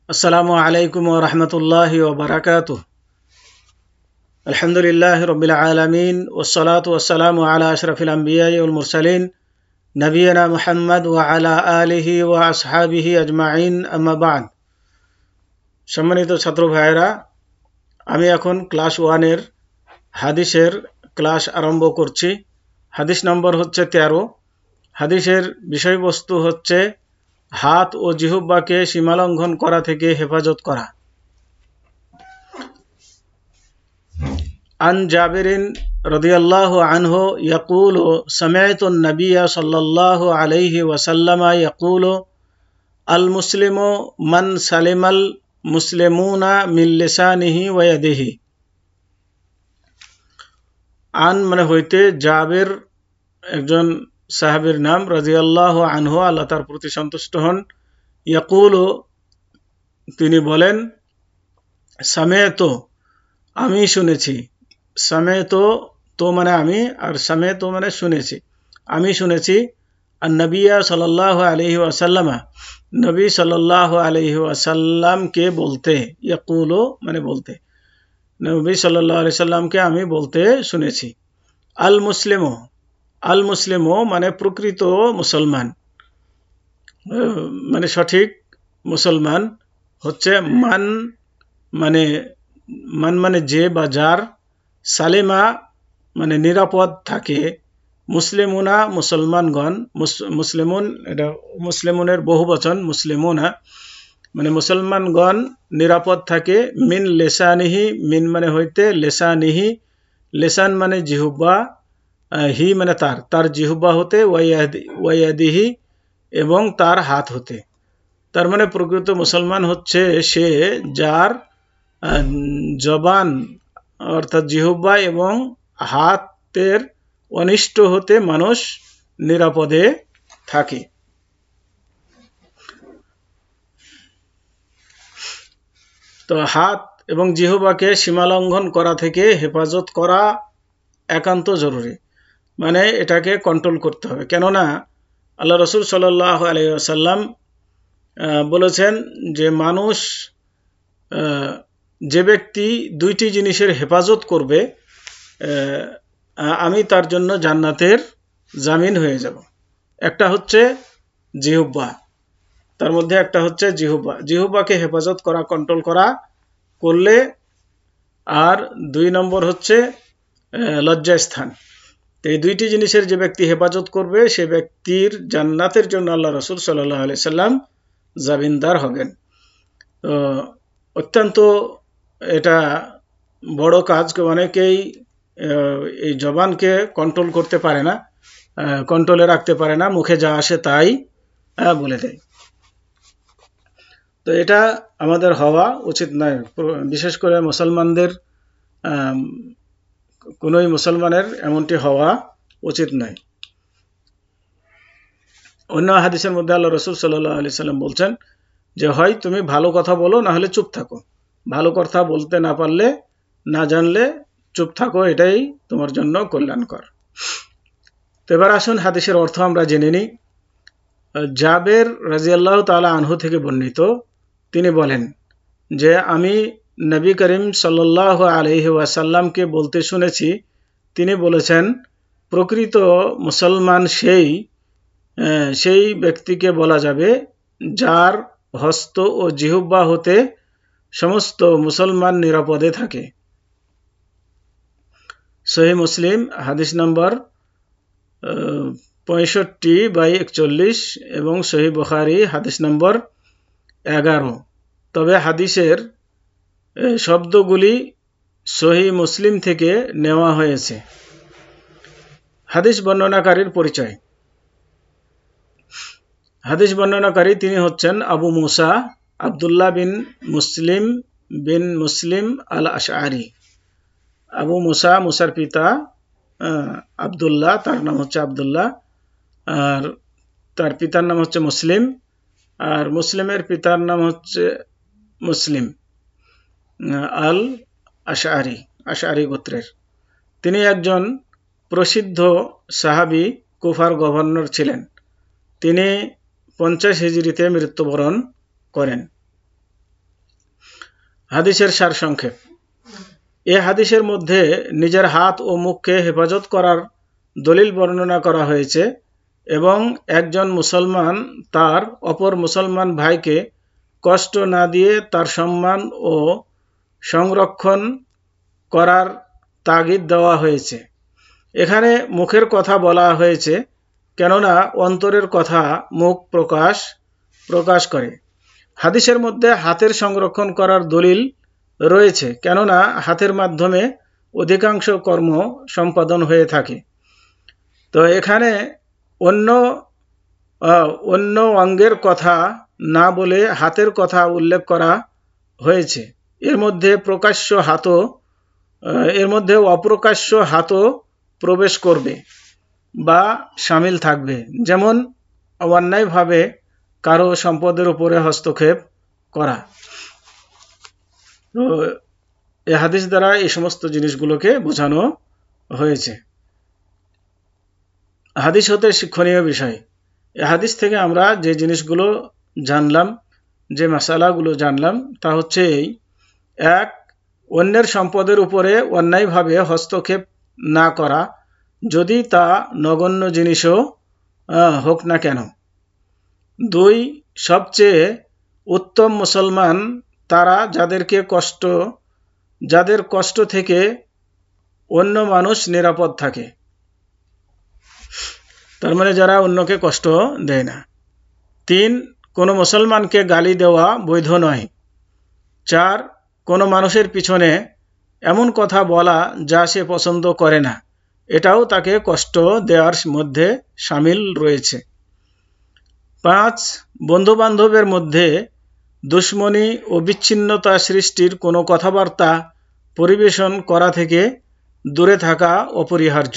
আসসালামু আলাইকুম ওয়া রাহমাতুল্লাহি ওয়া বারাকাতুহু। আলহামদুলিল্লাহি রাব্বিল আলামিন ওয়াসসালাতু ওয়াসসালামু আলা আশরাফিল আমবিয়াই ওয়াল মুরসালিন নবিয়িনা মুহাম্মদ ওয়া আলা আলিহি ওয়া আসহাবিহি আজমাইন, আম্মা বা'দ। সম্মানিত ছাত্র ভাইয়েরা, আমি এখন ক্লাস 1 এর হাদিসের ক্লাস আরম্ভ করছি। হাদিস নম্বর হচ্ছে 13। হাদিসের বিষয়বস্তু হচ্ছে হাত ও জিহ্বাকে সীমালঙ্ঘন করা থেকে হেফাজত করা। আন জাবিরিন রাদিয়াল্লাহু আনহু ইয়াকুলু সামি'তু আন-নাবিয়্য সাল্লাল্লাহু আলাইহি ওয়াসাল্লাম ইয়াকুলু আল মুসলিমু মান সালিমাল মুসলিমুনা মিন লিসানিহি ওয়া ইয়াদিহি। আন মানে হইতে জাবির একজন সাহাবীর নাম, রাদিয়াল্লাহু আনহু, আল্লাহ তার প্রতি সন্তুষ্ট হন। ইয়াকুলু তিনি বলেন, সামি'তু আমি শুনেছি। সামি'তু তো মানে আমি, আর সামি'তু মানে শুনেছি। আমি শুনেছি আন-নবিয়্য সাল্লাল্লাহু আলাইহি ওয়াসাল্লাম, নবী সাল্লাল্লাহু আলাইহি ওয়াসাল্লামকে বলতে, ইয়াকুলু মানে বলতে, নবী সাল্লাল্লাহু আলাইহি সাল্লামকে আমি বলতে শুনেছি। আল মুসলিমু, আল মুসলিমু মানে প্রকৃত মুসলমান, মানে সঠিক মুসলমান হচ্ছে মান মানে যে বা যার, সালিমা মানে নিরাপদ থাকে, মুসলিমুনা মুসলমানগণ, মুসলিমুন এটা মুসলিমুনের বহুবচন, মুসলিমুনা মানে মুসলমানগণ নিরাপদ থাকে, মিন লিসানিহি, মিন মানে হইতে, লিসানিহি লিসান মানে জিহ্বা, হি মানে তার জিহ্বা হতে, ওয়াইয়াদিহি এবং তার হাত হতে। তার মানে প্রকৃত মুসলমান হচ্ছে সে যার জবান অর্থাৎ জিহ্বা এবং হাতের অনিষ্ট হতে মানুষ নিরাপদে থাকে। তো হাত এবং জিহ্বাকে সীমালঙ্ঘন করা থেকে হেফাজত করা একান্ত জরুরি, মানে এটাকে কন্ট্রোল করতে হবে। কেননা আল্লাহ রসুল সাল্লাল্লাহু আলাইহি ওয়াসাল্লাম বলেছেন যে মানুষ, যে ব্যক্তি দুইটি জিনিসের হেফাজত করবে, আমি তার জন্য জান্নাতের জামিন হয়ে যাব। একটা হচ্ছে জিহ্বা, তার মধ্যে একটা হচ্ছে জিহ্বাকে হেফাজত করা, কন্ট্রোল করা করলে। আর 2 নম্বর হচ্ছে লজ্জাস্থান। এই দুইটি জিনিসের যে ব্যক্তি হেফাজত করবে সে ব্যক্তির জান্নাতের জন্য আল্লাহ রসুল সাল্লাল্লাহু আলাইহি সাল্লাম জামিনদার হবেন। তো অত্যন্ত এটা বড় কাজ। অনেকেই এই জবানকে কন্ট্রোল করতে পারে না, কন্ট্রোলে রাখতে পারে না, মুখে যা আসে তাই বলে দেয়। তো এটা আমাদের হওয়া উচিত নয়, বিশেষ করে মুসলমানদের, কোনোই মুসলমানের এমনটি হওয়া উচিত নয়। অন্য হাদিসের মধ্যে আল্লাহ রসুল সাল্লাল্লাহু আলাইহি সাল্লাম বলছেন যে হয় তুমি ভালো কথা বলো, না হলে চুপ থাকো। ভালো কথা বলতে না পারলে, না জানলে চুপ থাকো, এটাই তোমার জন্য কল্যাণকর। তো এবার আসুন হাদিসের অর্থ আমরা জেনে নিই। জাবের রাদিয়াল্লাহু তাআলা আনহু থেকে বর্ণিত, তিনি বলেন যে আমি নবী করিম সাল্লাল্লাহু আলাইহি ওয়াসাল্লামকে বলতে শুনেছি, তিনি বলেছেন প্রকৃত মুসলমান সেই ব্যক্তিকে বলা যাবে যার হস্ত ও জিহ্বা হতে সমস্ত মুসলমান নিরাপদে থাকে। সহিহ মুসলিম হাদিস নম্বর 65/41 এবং সহিহ বুখারী হাদিস নম্বর 11। তবে হাদিসের শব্দগুলি সহিহ মুসলিম থেকে নেওয়া হয়েছে। হাদিস বর্ণনাকারীর পরিচয়। হাদিস বর্ণনাকারী তিনি হচ্ছেন আবু মুসা আব্দুল্লাহ বিন মুসলিম আল আশআরি। আবু মুসা, মুসার পিতা আব্দুল্লাহ, তার নাম হচ্ছে আব্দুল্লাহ, আর তার পিতার নাম হচ্ছে মুসলিম, আর মুসলিমের পিতার নাম হচ্ছে মুসলিম আল আশআরি, আশআরি গোত্রের। তিনি একজন প্রসিদ্ধ সাহাবী, কুফার গভর্নর ছিলেন। তিনি 50 হিজরিতে মৃত্যুবরণ করেন। হাদিসের সারসংক্ষেপ। এ হাদিসের মধ্যে নিজের হাত ও মুখকে হেফাজত করার দলিল বর্ণনা করা হয়েছে এবং একজন মুসলমান তার অপর মুসলমান ভাইকে কষ্ট না দিয়ে তার সম্মান ও সংরক্ষণ করার তাগিদ দেওয়া হয়েছে। এখানে মুখের কথা বলা হয়েছে কেননা অন্তরের কথা মুখ প্রকাশ করে। হাদিসের মধ্যে হাতের সংরক্ষণ করার দলিল রয়েছে কেননা হাতের মাধ্যমে অধিকাংশ কর্ম সম্পাদন হয়ে থাকে। তো এখানে অন্য অঙ্গের কথা না বলে হাতের কথা উল্লেখ করা হয়েছে। এর মধ্যে অপ্রকাশ্য হাতও প্রবেশ করবে বা শামিল থাকবে, যেমন অন্যায়ভাবে কারো সম্পদের উপরে হস্তক্ষেপ করা। তো এই হাদিস দ্বারা এই সমস্ত জিনিসগুলোকে বোঝানো হয়েছে। হাদিস হতে শিক্ষণীয় বিষয়। এই হাদিস থেকে আমরা যে জিনিসগুলো জানলাম, যে মাসালাগুলো জানলাম তা হচ্ছে এই: এক, অন্যের সম্পদের উপরে অন্যায়ভাবে হস্তক্ষেপ না করা, যদি তা নগণ্য জিনিসও হোক না কেন। দুই, সবচেয়ে উত্তম মুসলমান তারা যাদের কষ্ট থেকে অন্য মানুষ নিরাপদ থাকে, তার মানে যারা অন্যকে কষ্ট দেয় না। তিন, কোনো মুসলমানকে গালি দেওয়া বৈধ নয়। চার, কোনো মানুষের পিছনে এমন কথা বলা যা সে পছন্দ করে না, এটাও তাকে কষ্ট দেওয়ার মধ্যে শামিল রয়েছে। পাঁচ, বন্ধুবান্ধবের মধ্যে দুশ্মনী ও বিচ্ছিন্নতা সৃষ্টির কোনো কথাবার্তা পরিবেশন করা থেকে দূরে থাকা অপরিহার্য।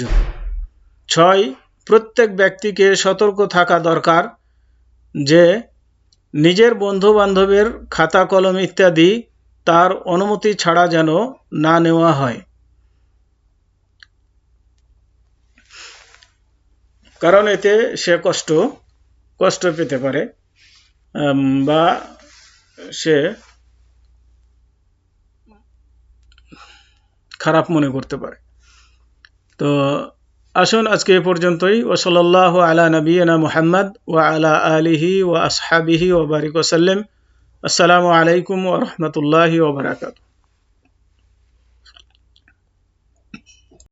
ছয়, প্রত্যেক ব্যক্তিকে সতর্ক থাকা দরকার যে নিজের বন্ধু-বান্ধবের খাতা কলম ইত্যাদি তার অনুমতি ছাড়া যেন না নেওয়া হয়, কারণ এতে সে কষ্ট পেতে পারে বা সে খারাপ মনে করতে পারে। তো আসুন আজকে এ পর্যন্তই। ওয়া সাল্লাল্লাহু আলা নবিয়িনা মুহাম্মদ ওয়া আলা আলিহি ওয়া আসহাবিহি ওয়া বারিক ওয়া সাল্লাম। আসসালামু আলাইকুম ওয়া রাহমাতুল্লাহি ওয়া বারাকাতুহু।